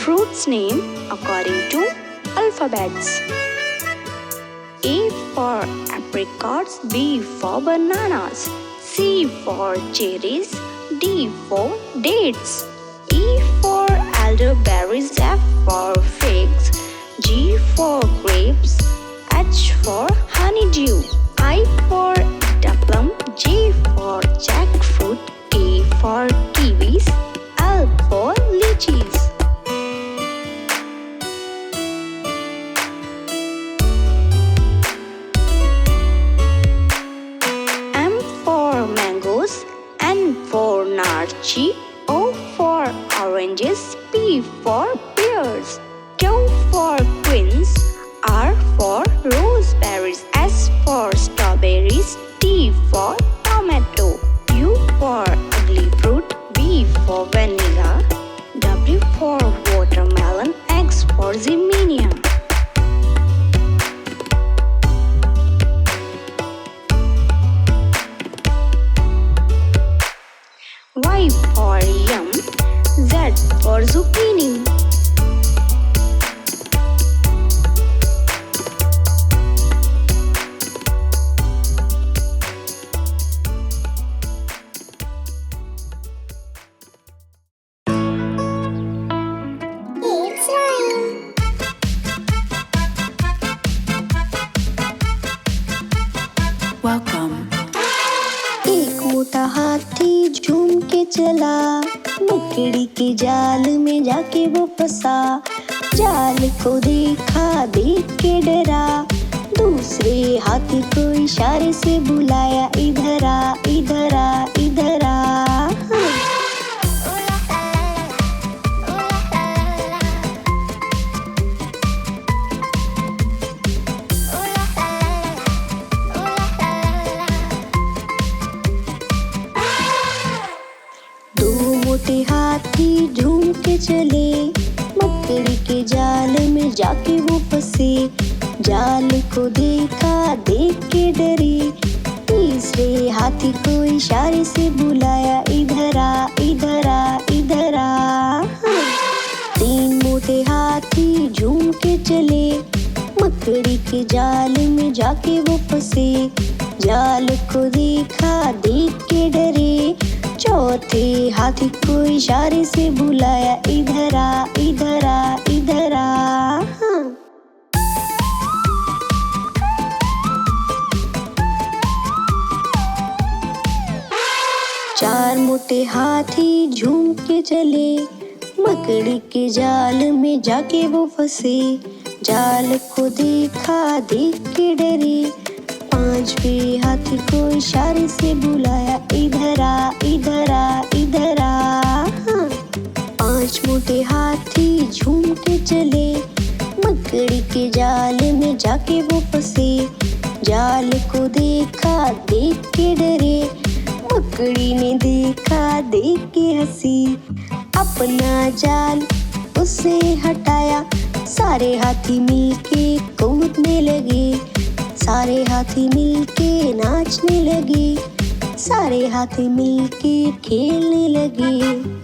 fruits name according to alphabets. A for apricots, B for bananas, C for cherries, D for dates. E for elderberries, F for figs, G for grapes, H for honeydew. I for plum, J for jackfruit, K for kiwis, L for lychees. M for mangoes, N for narchi, O for oranges, P for pears, Q for quince, R for roseberries, S for strawberries, T for tomato, U for ugly fruit, V for vanilla, W for watermelon, X for zinnia. Y for yum, Z for zucchini. Welcome. एक मोटा हाथी झूम के चला, मकड़ी के जाल में जाके वो फंसा। जाल को देखा, देख के डरा, दूसरे हाथी को इशारे से बुलाया, इधर आ, इधर आ, इधर आ। मोटे हाथी झूम के चले, मकड़ी के जाल में जाके वो फंसे। जाल को देखा, देख के डरे, तीसरे हाथी को इशारे से बुलाया, इधर आ, इधर आ, इधर आ। तीन मोटे हाथी झूम के चले, मकड़ी के जाल में जाके वो फंसे। जाल को देखा, देख के डरे, चौथे हाथी को इशारे से बुलाया, इधर आ, इधर आ, इधर आ। चार मोटे हाथी झूम के चले, मकड़ी के जाल में जाके वो फंसे। जाल को देखा, देख के डरे, पांचवे हाथी को इशारे से बुलाया, इधर आ, इधर आ, इधर आ। पांच मोटे हाथी झूम के चले, मकड़ी के जाल में जाके वो फंसे। जाल को देखा, देख के डरे, मकड़ी ने देखा, देख के हंसी। अपना जाल उसे हटाया, सारे हाथी मिलके कूदने लगे। सारे हाथी मिलके नाचने लगे, सारे हाथी मिलके खेलने लगे।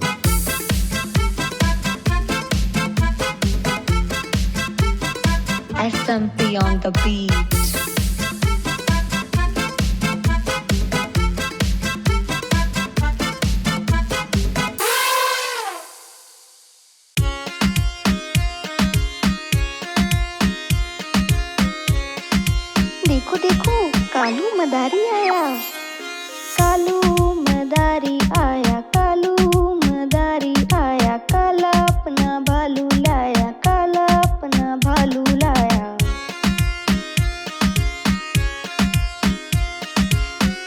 SMP on the beat. देखो देखो, कालू मदारी आया। कालू मदारी आया, कालू मदारी आया, काला अपना भालू लाया, काला अपना भालू लाया।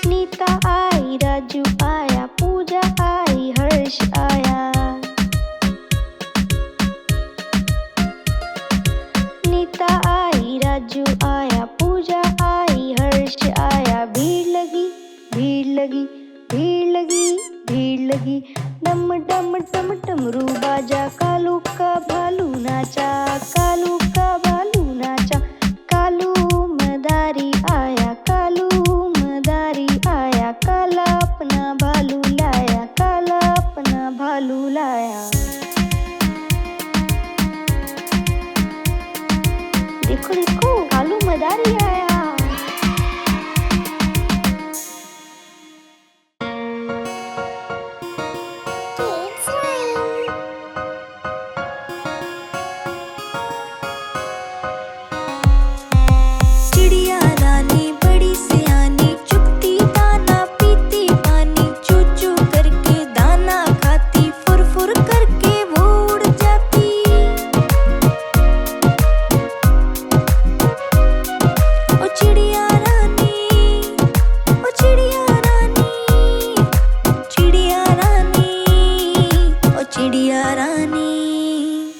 नीता आई, राजू आया, पूजा आई, हर्ष आया। नीता आई, राजू आया, पूजा आई, हर्ष आया। भीड़ लगी, भीड़ लगी, भीड़ लगी, भीड़ लगी। डम डम डम डमरू बाजा, कालू का भालू नाचा, कालू का भालू नाचा। कालू मदारी आया, कालू मदारी आया, काला अपना भालू लाया, काला अपना भालू लाया। चिड़िया रानी।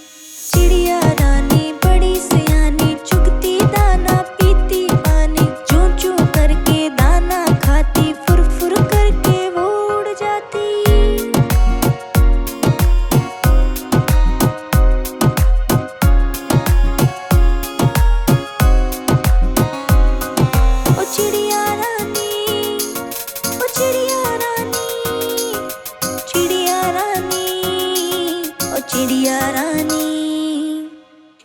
चिड़िया रानी बड़ी सयानी, चुगती दाना पीती पानी, चूं चूं करके दाना खाती, फुर फुर करके वो उड़ जाती। ओ चिड़िया रानी, ओ चिड़िया रानी, चिड़िया रानी, ओ चिड़िया रानी।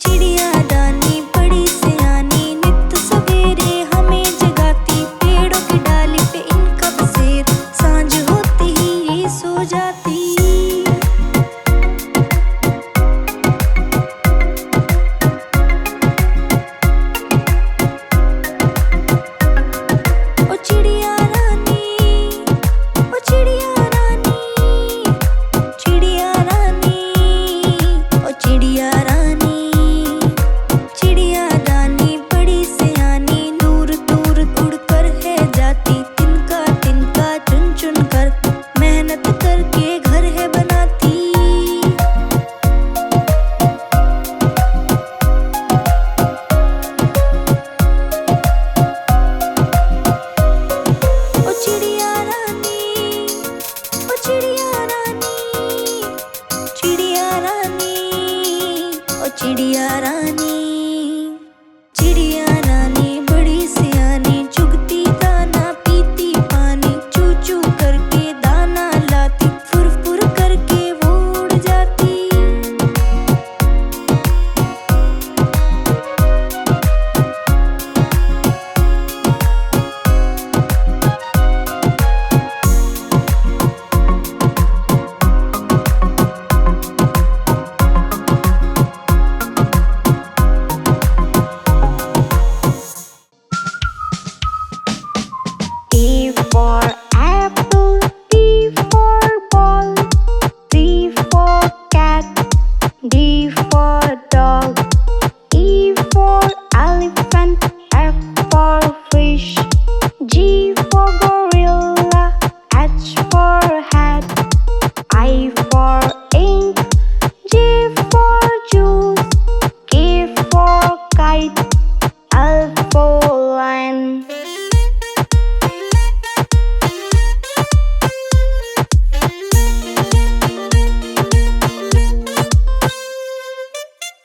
चिड़िया रानी बड़ी सयानी, नित सवेरे हमें जगाती, पेड़ों की डाली पे इनका बसेर, सांझ होते ही ये सो जाती। ओ चिड़िया रानी, ओ चिड़िया रानी, चिड़िया रानी, ओ चिड़िया रानी। चिड़िया रानी बड़ी सयानी, दूर दूर उड़ कर है जाती, तिनका तिनका चुन चुन कर, मेहनत करके घर है बनाती। ओ चिड़िया रानी, ओ चिड़िया रानी, चिड़िया रानी, ओ चिड़िया रानी। चिड़िया रानी बड़ी सयानी, चुगती दाना पीती पानी, चू चू करके दाना लाती, फुर फुर करके वो उड़ जाती। A for apple, B for ball, C for cat, D for dog, E for elephant, F for fish, G for gorilla, H for hat, I for ink, J for juice, K for kite, L for lion.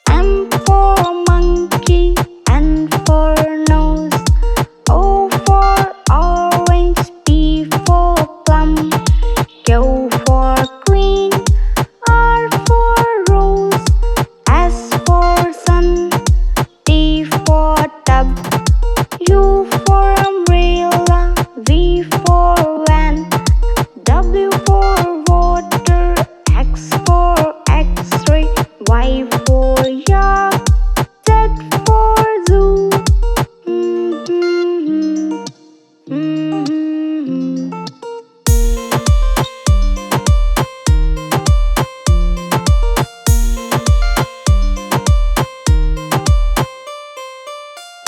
M for monkey, N for nose, O for orange, P for plum, Q for queen, R for rose, S for sun, T for tub, U for umbrella, V for van, W for water, X for X-ray, Y for yak, Z for zoo.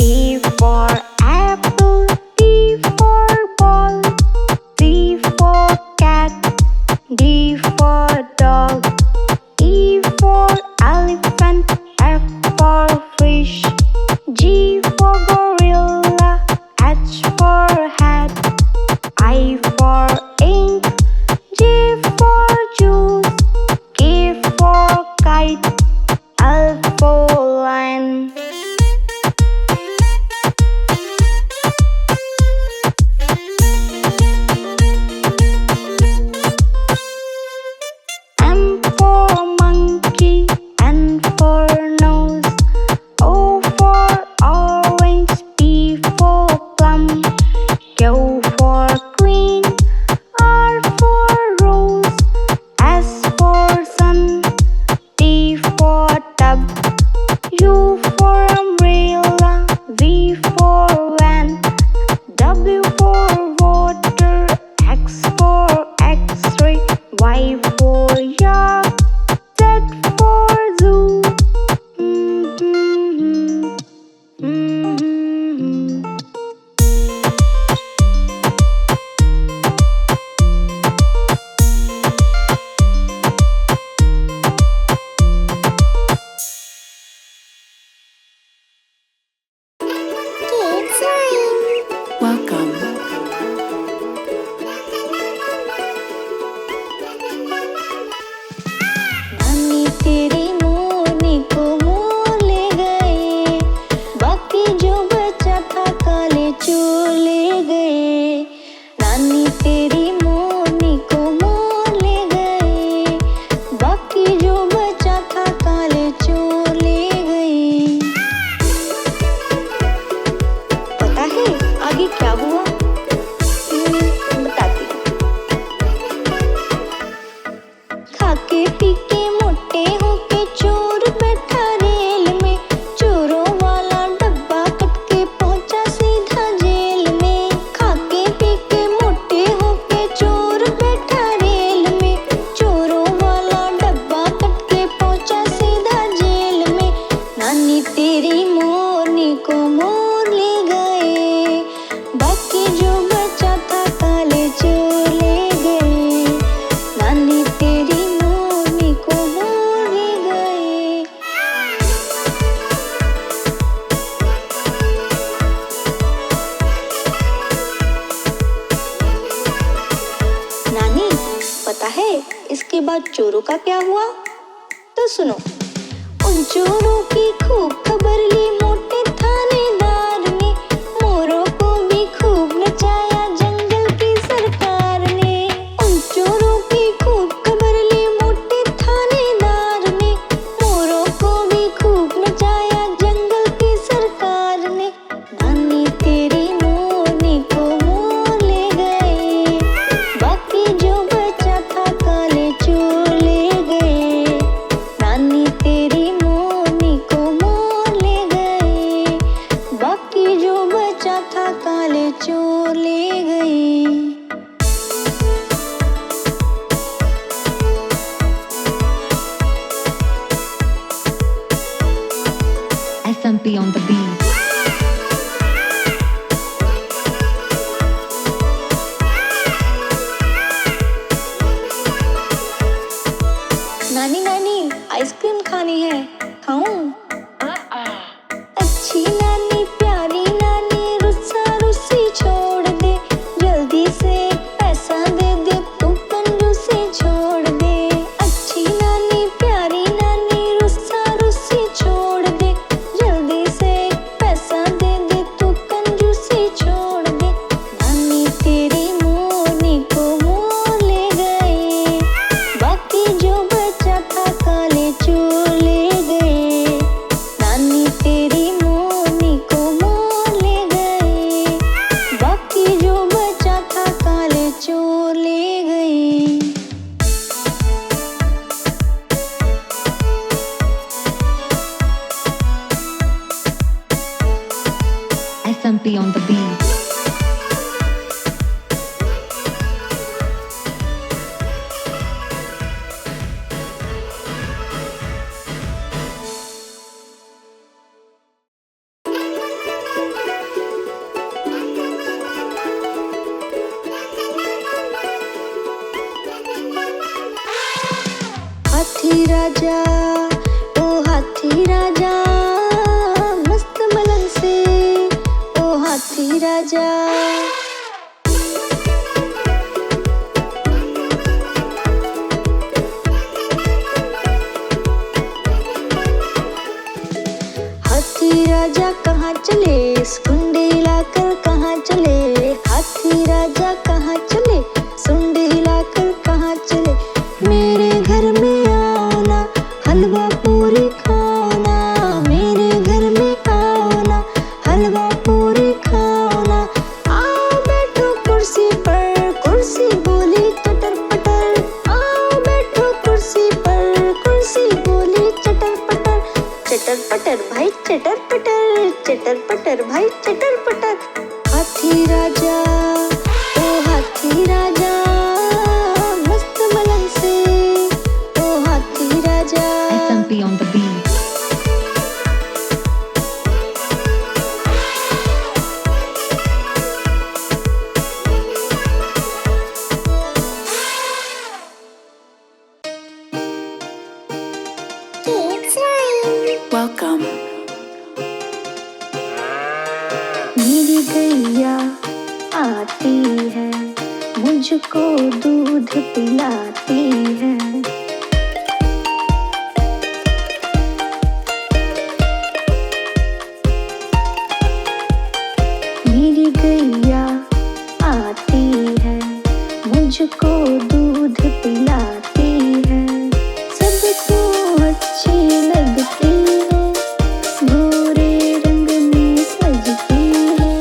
A for apple, B for ball, C for cat, D for dog, E for elephant, F for fish, G for gorilla, H for hat, I for ink, J for juice, K for kite, L for lion. M for monkey, N for nose, O for orange, P for plum, Q for queen, R for rose, S for sun, T for tub, U for umbrella, V for van, W for water, X for X-ray, Y for yak, Z for zoo. खाके P के मोटे होके चोर बैठा rail में, चोरों वाला डब्बा कट के पहुंचा सीधा जेल में। खाके पी के मोटे होके चोर बैठा रेल में, चोरों वाला डब्बा कट के पहुंचा सीधा जेल में। नानी तेरी मोरनी को मोर ले गए, बाकी जो बचा था काले चोर ले गए। नानी तेरी मोरनी को मोर ले गए। नानी पता है इसके बाद चोरों का क्या हुआ? तो सुनो। उन चोरों की खूब खबर ली मोटे थानेदार ने, मोरों को भी खूब नचाया जंगल की सरकार ने। उन चोरों की खूब खबर ली मोटे थानेदार ने, मोरों को भी खूब नचाया जंगल की सरकार ने। नानी तेरी मोरनी को मोर ले गए, बाकी जो बचा था काले चोर ले गए। नानी तेरी मोरनी को मोर ले गए, बाकी जो बचा था काले चोर ले गए। SMP on the beat. नानी नानी आइसक्रीम खानी है, खाऊं? अच्छी नानी प्यारी नानी रुस्सा रुस्सी छोड़ दे, जल्दी से पैसा दे दे तू कंजूसी छोड़ दे। अच्छी नानी प्यारी नानी रुस्सा रुस्सी छोड़ दे, जल्दी से पैसा दे दे तू कंजूसी छोड़ दे। नानी तेरी मोरनी को मोर ले गए, बाकी जो बचा था काले चोर ले गए। नानी तेरी मोरनी को मोर ले गए, बाकी जो बचा था काले चोर ले गए। SMP on the beat. हाथी राजा ओ हाथी राजा, मस्त मलन से ओ हाथी राजा। हाथी राजा कहाँ चले, सुंडी लाकर कहाँ चले। हाथी राजा कहाँ चले, सुंडी लाकर कहाँ चले। मेरे घर में आओ ना, हलवा पूरी खाओ ना। मेरे घर में आओ ना, हलवा पूरी खाओ ना। आओ बैठो कुर्सी पर, कुर्सी बोली चटर पटर। आओ बैठो कुर्सी पर, कुर्सी बोली चटर पटर। चटर पटर भाई चटर पटर, चटर पटर भाई चटर पटर। हाथी राजा ओ हाथी राजा, मस्त मलन से ओ हाथी राजा। SMP on the beat. Welcome. मेरी गैया आती है, मुझको दूध पिलाती है। मेरी गैया आती है, मुझको दूध पिलाती है। सबको अच्छी लगती है, गोरे रंग में सजती है।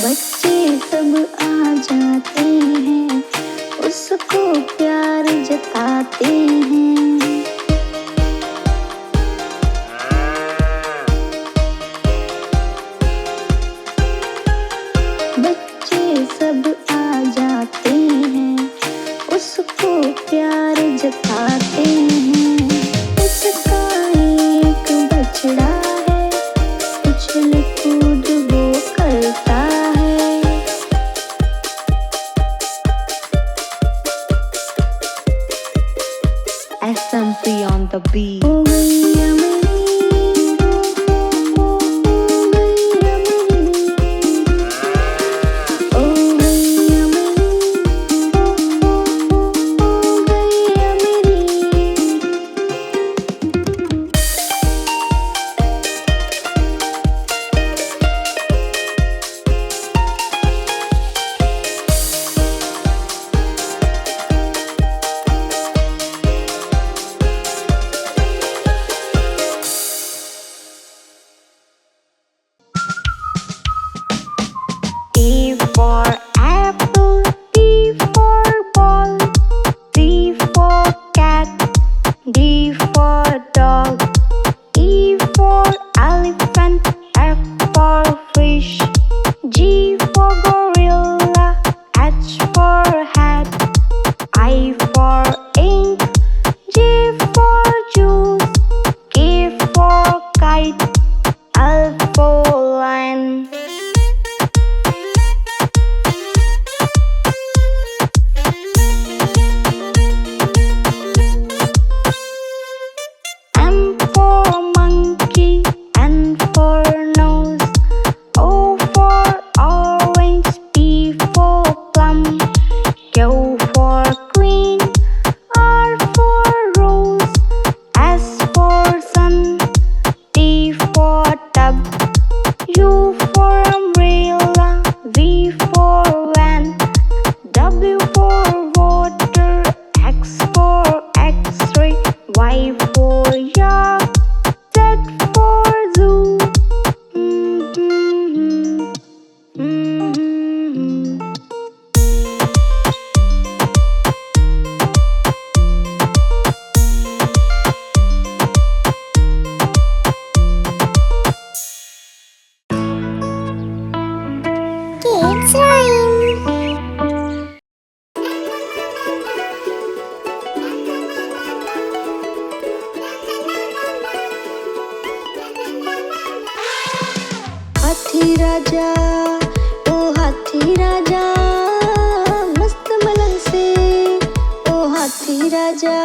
बच्चे सब आ जाते हैं, उसको प्यार जताते हैं। बच्चे सब आ जाते हैं, उसको प्यार जताते हैं। उसका एक बछड़ा है, उछल कूद वो करता है। SMP on the beat. ओ गैया मेरी, ओ गैया मेरी, ओ गैया मेरी, ओ गैया मेरी। A for apple, B for ball, C for cat, D for dog, E for elephant, F for fish, G for gorilla, H for hat, I for ink, J for juice, K for kite, L for lion. M for monkey, N for nose, O for orange, P for plum, Q for queen, R for rose, S for sun, T for tub, U for umbrella, V for van, W for water, X for X-ray, Y for yak, Z for zoo. Kids Rhyme. हाथी राजा, ओ हाथी राजा, मस्त मलंग से, ओ हाथी राजा।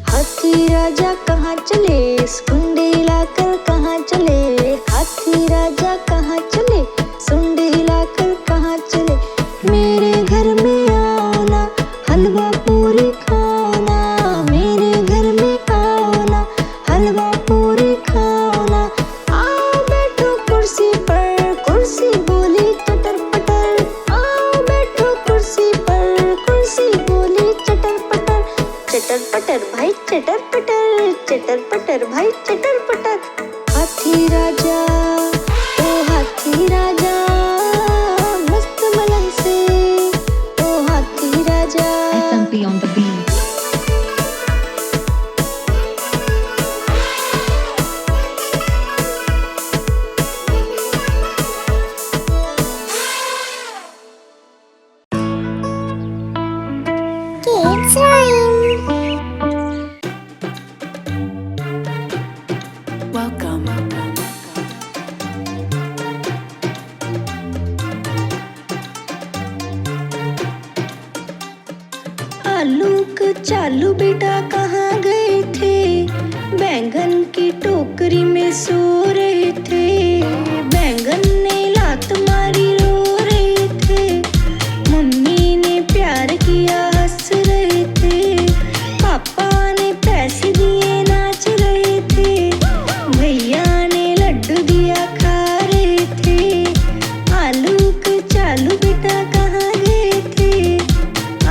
हाथी राजा कहाँ चले, सुंडी लाकर कहाँ चले। हाथी राजा कहाँ चले, सुंडी लाकर कहाँ चले। मेरे घर में आओ ना, हलवा पूरी खाओ ना। मेरे घर में आओ ना, हलवा पूरी खाओ ना। आओ बैठो कुर्सी पर, कुर्सी बोली चटर पटर। आओ बैठो कुर्सी पर, कुर्सी बोली चटर पटर। चटर पटर भाई चटर पटर, चटर पटर भाई चटर पटर। हाथी राजा, ओ हाथी राजा, मस्त मलंग से, ओ हाथी राजा। SMP on the beat. Kids Rhyme. Welcome. आलूक चालू बेटा कहाँ गए थे, बैंगन की टोकरी में सो रहे थे। बैंगन ने लात मारी रो रहे थे, मम्मी ने प्यार किया हंस रहे थे। पापा ने पैसे दिए नाच रहे थे, भैया ने लड्डू दिया खा रहे थे। आलूक चालू बेटा कहाँ गए थे,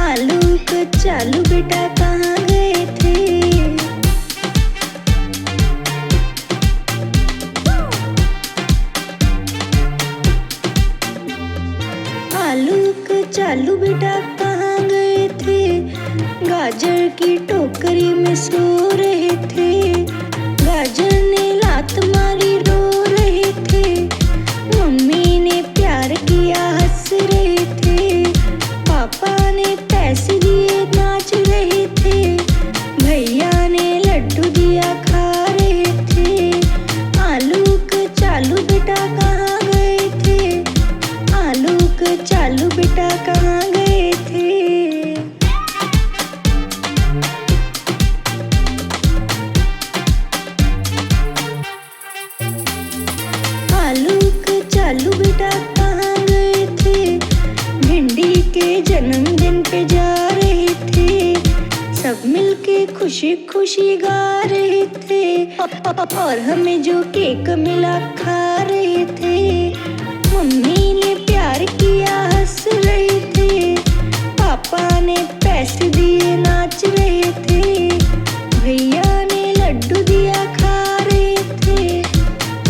आलूक चालू बेटा चालू बेटा कहाँ गए थे? गाजर की टोकरी में सो रहे थे। गाजर ने लात मारी रो रहे थे। मम्मी ने प्यार किया हंस रहे थे। पापा ने पैसे दिए नाच रहे थे। भैया ने लड्डू दिया खा रहे थे। आलू का चालू बेटा कहाँ गए थे? आलू का चालू बेटा कहाँ गए थे? आलू का चालू बेटा कहाँ गए थे? भिंडी के जन्मदिन पे जा रहे थे। सब मिलके खुशी खुशी गा रहे थे। और हमें जो केक मिला खा रहे थे। मम्मी ने प्यार किया हंस रहे थे। पापा ने पैसे दिए नाच रहे थे। भैया ने लड्डू दिया खा रहे थे।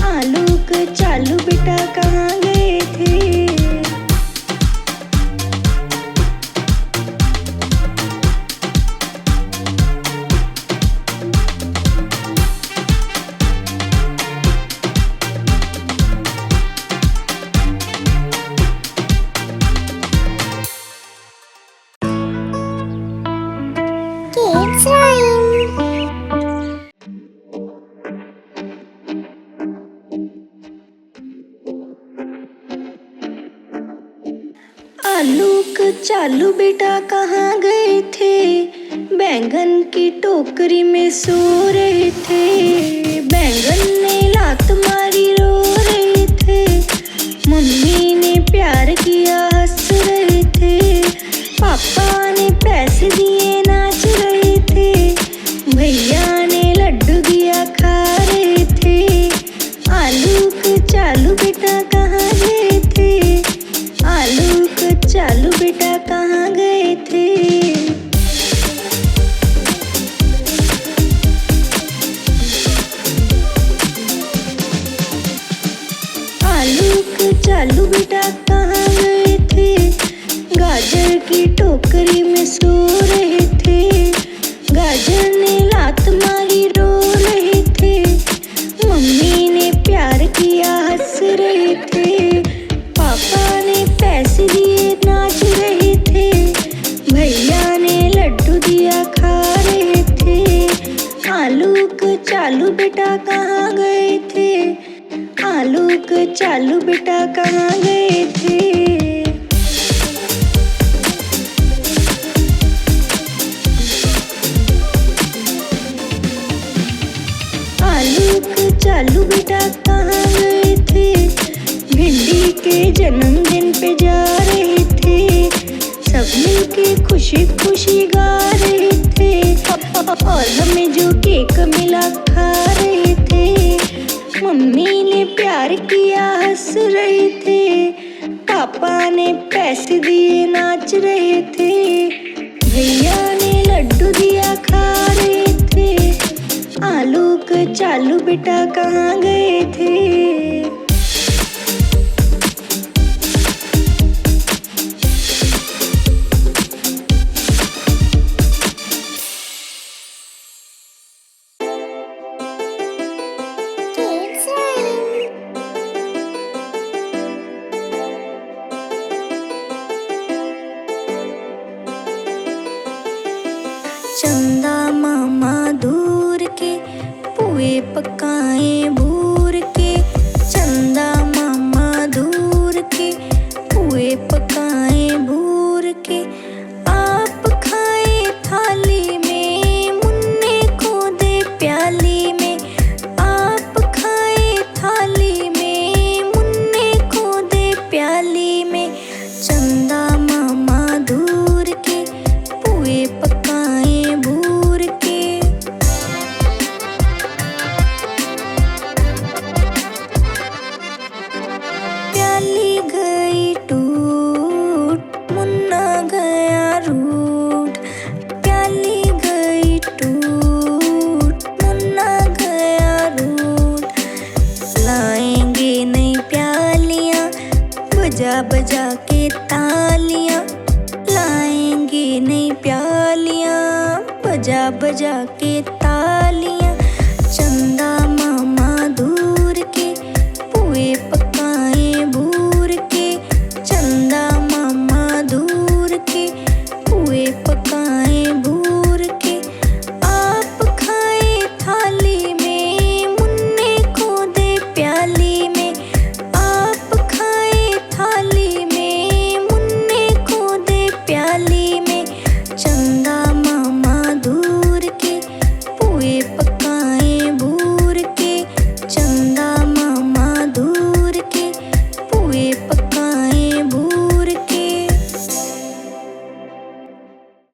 आलू का चालू बेटा कहाँ गए थे? Kids Rhyme. आलू का चालू बेटा कहाँ गए थे? बैंगन की टोकरी में सो रहे थे। बैंगन ने लात मारी रो रहे थे। मम्मी ने प्यार किया हंस रहे थे। पापा ने पैसे दिए नाच रहे थे। भैया ने लड्डू दिया खा रहे थे। आलू का चालू बेटा कहाँ गए थे? आलू का चालू बेटा कहाँ गए थे? आलू का चालू बेटा कहाँ गए थे? गाजर की टोकरी में सो रहे थे। गाजर ने लात मारी रो रहे थे। मम्मी ने प्यार किया हंस रहे थे। पापा ने पैसे दिए नाच रहे थे। भैया ने लड्डू दिया खा रहे थे। आलू का चालू बेटा कहाँ गए थे? आलू का चालू बेटा कहाँ गए थे? आलू का चालू बेटा कहाँ गए थे? भिंडी के जन्मदिन पे जा रहे थे। सब मिलके खुशी खुशी गा रहे थे। और हमें जो केक मिला खा रहे थे। मम्मी ने प्यार किया हंस रहे थे। पापा ने पैसे दिए नाच रहे थे। भैया ने लड्डू दिया खा रहे थे। आलू का चालू बेटा कहाँ गए थे? Kids Rhyme. चंदा मामा दूर के पुए पकाए भूर के। चंदा मामा दूर के पुए पकाए भूर के। आप खाए थाली में मुन्ने को दे प्याली में। आप खाए थाली में मुन्ने को दे प्याली में। चंदा मामा दूर के पुए पकाए भूर के। प्याली गई टूट मुन्ना गया रूठ। प्याली गई टूट मुन्ना गया रूठ। लाएंगे नई प्यालियाँ बजा बजा के तालियाँ। बजा के